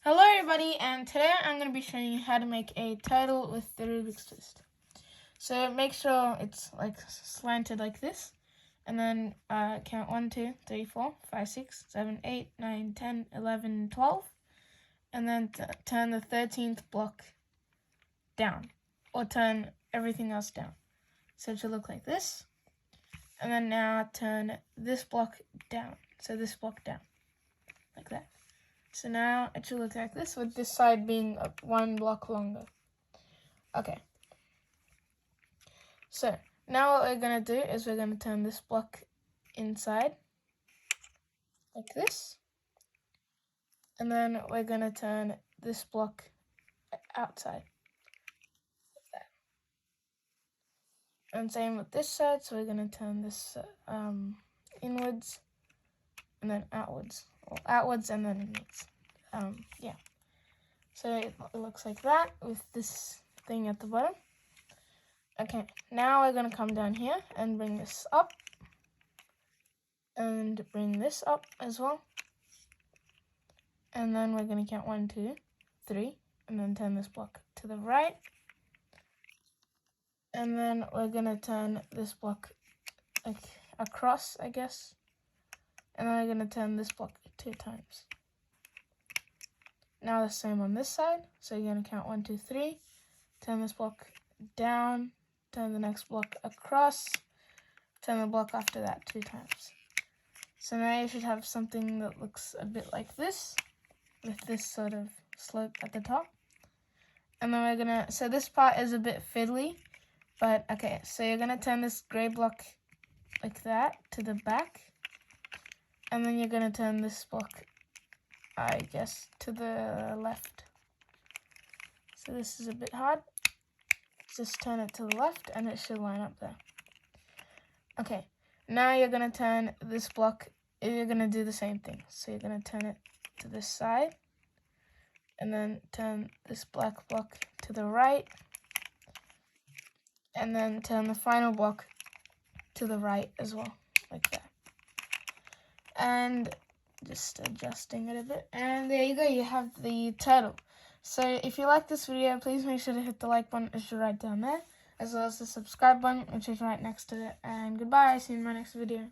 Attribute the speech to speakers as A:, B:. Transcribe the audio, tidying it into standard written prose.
A: Hello everybody, and today I'm going to be showing you how to make a title with the Rubik's Twist. So make sure it's like slanted like this, and then count 1, 2, 3, 4, 5, 6, 7, 8, 9, 10, 11, 12, and then turn the 13th block down, or turn everything else down. So it should look like this, and then now turn this block down, so this block down, like that. So now it should look like this, with this side being 1 block longer. Okay. So now what we're going to do is we're going to turn this block inside, like this. And then we're going to turn this block outside, like that. And same with this side, so we're going to turn this inwards, and then outwards. Or outwards and then inwards. Yeah. So it looks like that with this thing at the bottom. Okay, now we're going to come down here and bring this up. And bring this up as well. And then we're going to count 1, 2, 3. And then turn this block to the right. And then we're going to turn this block like across, I guess. And then we're going to turn this block 2 times. Now the same on this side. So you're going to count 1, 2, 3. Turn this block down. Turn the next block across. Turn the block after that 2 times. So now you should have something that looks a bit like this, with this sort of slope at the top. And then we're going to, so this part is a bit fiddly, but okay, so you're going to turn this gray block like that to the back. And then you're going to turn this block, I guess, to the left. So this is a bit hard. Just turn it to the left and it should line up there. Okay, now you're going to turn this block, you're going to do the same thing. So you're going to turn it to this side, and then turn this black block to the right, and then turn the final block to the right as well, like that. And just adjusting it a bit, and there you go, you have the title. So if you like this video, please make sure to hit the like button, which is right down there, as well as the subscribe button, which is right next to it. And goodbye, see you in my next video.